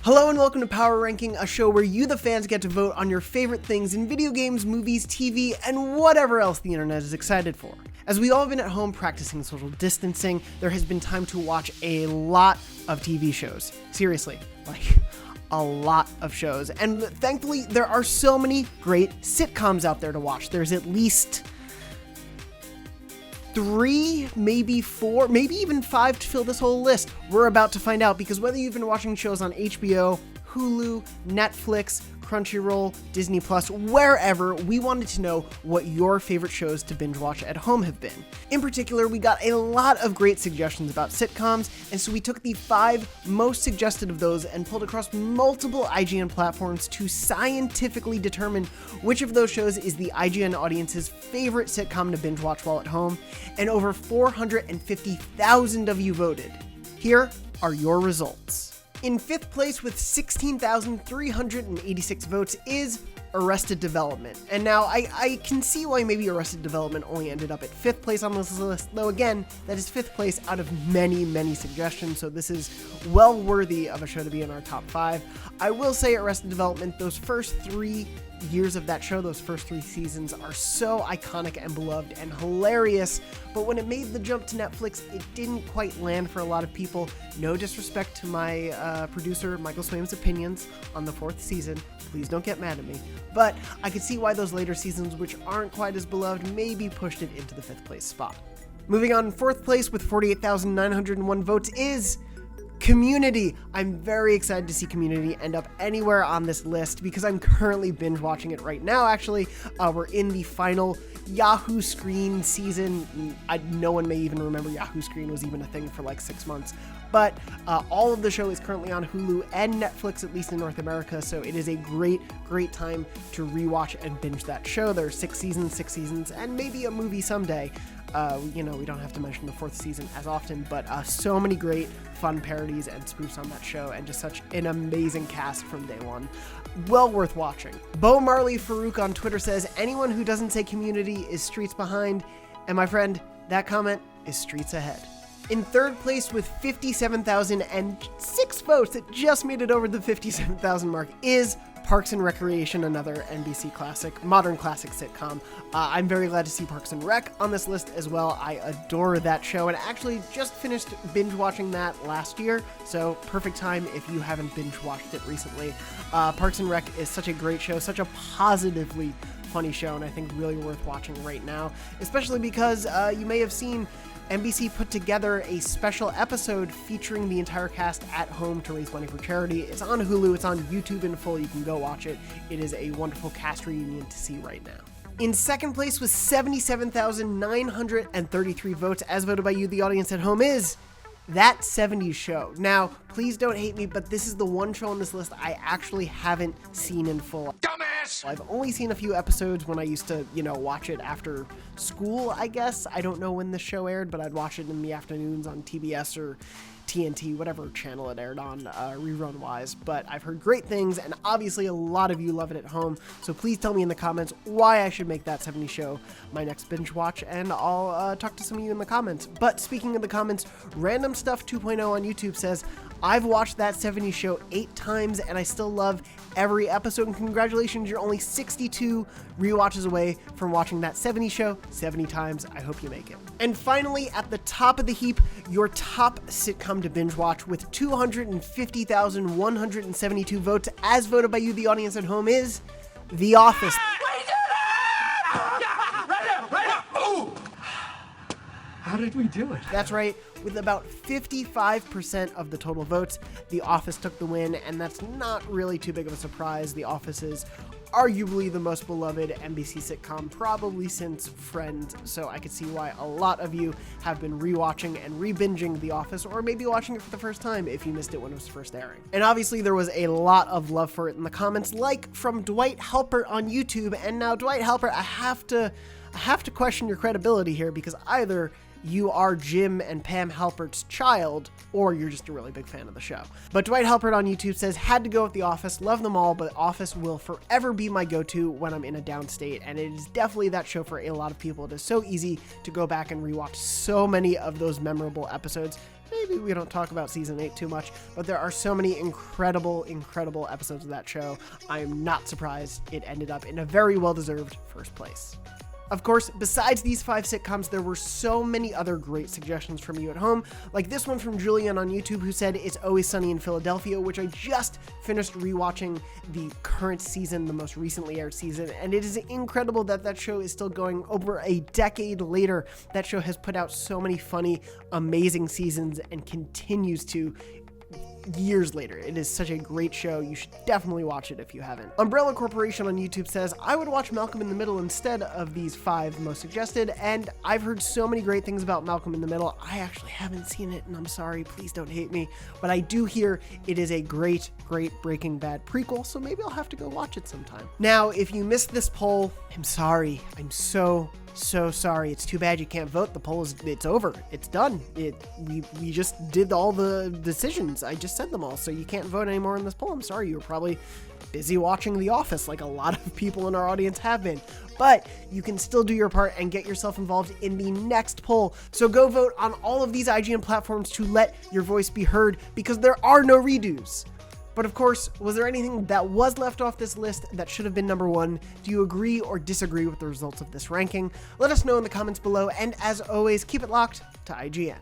Hello and welcome to Power Ranking, a show where you, the fans, get to vote on your favorite things in video games, movies, TV, and whatever else the internet is excited for. As we all have been at home practicing social distancing, there has been time to watch a lot of TV shows. Seriously, like a lot of shows. And thankfully, there are so many great sitcoms out there to watch. There's at least 3, maybe 4, maybe even 5 to fill this whole list. We're about to find out, because whether you've been watching shows on HBO, Hulu, Netflix, Crunchyroll, Disney Plus, wherever, we wanted to know what your favorite shows to binge watch at home have been. In particular, we got a lot of great suggestions about sitcoms, and so we took the 5 most suggested of those and pulled across multiple IGN platforms to scientifically determine which of those shows is the IGN audience's favorite sitcom to binge watch while at home, and over 450,000 of you voted. Here are your results. In 5th place with 16,386 votes is Arrested Development. And now I can see why maybe Arrested Development only ended up at 5th place on this list, though again, that is 5th place out of many, many suggestions, so this is well worthy of a show to be in our top 5. I will say Arrested Development, those first 3 years of that show, those first 3 seasons are so iconic and beloved and hilarious, but when it made the jump to Netflix, it didn't quite land for a lot of people. No disrespect to my producer, Michael Swaim's opinions on the 4th season. Please don't get mad at me. But I could see why those later seasons, which aren't quite as beloved, maybe pushed it into the 5th place spot. Moving on in 4th place with 48,901 votes is Community. I'm very excited to see Community end up anywhere on this list because I'm currently binge watching it right now, actually. We're in the final Yahoo Screen season. No one may even remember Yahoo Screen was even a thing for like 6 months. But all of the show is currently on Hulu and Netflix, at least in North America, so it is a great time to rewatch and binge that show. There are 6 seasons, and maybe a movie someday. We don't have to mention the 4th season as often, but so many great fun parodies and spoofs on that show, and just such an amazing cast from day one. Well worth watching. Bo Marley Farouk on Twitter says, anyone who doesn't say Community is streets behind, and my friend, that comment is streets ahead. In 3rd place with 57,006 votes, that just made it over the 57,000 mark, is Parks and Recreation, another NBC classic, modern classic sitcom. I'm very glad to see Parks and Rec on this list as well. I adore that show, and actually just finished binge watching that last year, so perfect time if you haven't binge watched it recently. Parks and Rec is such a great show, such a positively funny show, and I think really worth watching right now, especially because you may have seen NBC put together a special episode featuring the entire cast at home to raise money for charity. It's on Hulu, it's on YouTube in full, you can go watch it. It is a wonderful cast reunion to see right now. In 2nd place with 77,933 votes, as voted by you, the audience at home, is That 70s Show. Now, please don't hate me, but this is the one show on this list I actually haven't seen in full. Dumbass! I've only seen a few episodes when I used to, watch it after school, I guess. I don't know when the show aired, but I'd watch it in the afternoons on TBS or TNT, whatever channel it aired on, rerun-wise. But I've heard great things, and obviously a lot of you love it at home, so please tell me in the comments why I should make That 70s Show my next binge watch, and I'll talk to some of you in the comments. But speaking of the comments, Random Stuff 2.0 on YouTube says, I've watched That 70s Show 8 times, and I still love every episode, and congratulations, you're only 62 rewatches away from watching That 70s Show 70 times. I hope you make it. And finally, at the top of the heap, your top sitcom to binge watch with 250,172 votes, as voted by you, the audience at home, is The Office. How did we do it? That's right. With about 55% of the total votes, The Office took the win, and that's not really too big of a surprise. The Office is arguably the most beloved NBC sitcom probably since Friends, so I could see why a lot of you have been rewatching and re-binging The Office, or maybe watching it for the first time if you missed it when it was first airing. And obviously there was a lot of love for it in the comments, like from Dwight Halpert on YouTube. And now, Dwight Halpert, I have to question your credibility here, because either you are Jim and Pam Halpert's child, or you're just a really big fan of the show. But Dwight Halpert on YouTube says, had to go with The Office, love them all, but Office will forever be my go-to when I'm in a downstate, and it is definitely that show for a lot of people. It is so easy to go back and rewatch so many of those memorable episodes, maybe we don't talk about season 8 too much, but there are so many incredible episodes of that show. I am not surprised it ended up in a very well-deserved first place. Of course, besides these 5 sitcoms, there were so many other great suggestions from you at home, like this one from Julian on YouTube who said It's Always Sunny in Philadelphia, which I just finished rewatching the current season, the most recently aired season, and it is incredible that that show is still going over a decade later. That show has put out so many funny, amazing seasons and continues to years later. It is such a great show. You should definitely watch it if you haven't. Umbrella Corporation on YouTube says, I would watch Malcolm in the Middle instead of these 5 most suggested, and I've heard so many great things about Malcolm in the Middle. I actually haven't seen it, and I'm sorry, please don't hate me, but I do hear it is a great Breaking Bad prequel, so maybe I'll have to go watch it sometime. Now, if you missed this poll, I'm sorry. I'm so sorry. It's too bad you can't vote. The poll it's over. It's done. We just did all the decisions. I just said them all, so you can't vote anymore in this poll. I'm sorry. You were probably busy watching The Office like a lot of people in our audience have been. But you can still do your part and get yourself involved in the next poll. So go vote on all of these IGN platforms to let your voice be heard, because there are no redos. But of course, was there anything that was left off this list that should have been number 1? Do you agree or disagree with the results of this ranking? Let us know in the comments below, and as always, keep it locked to IGN.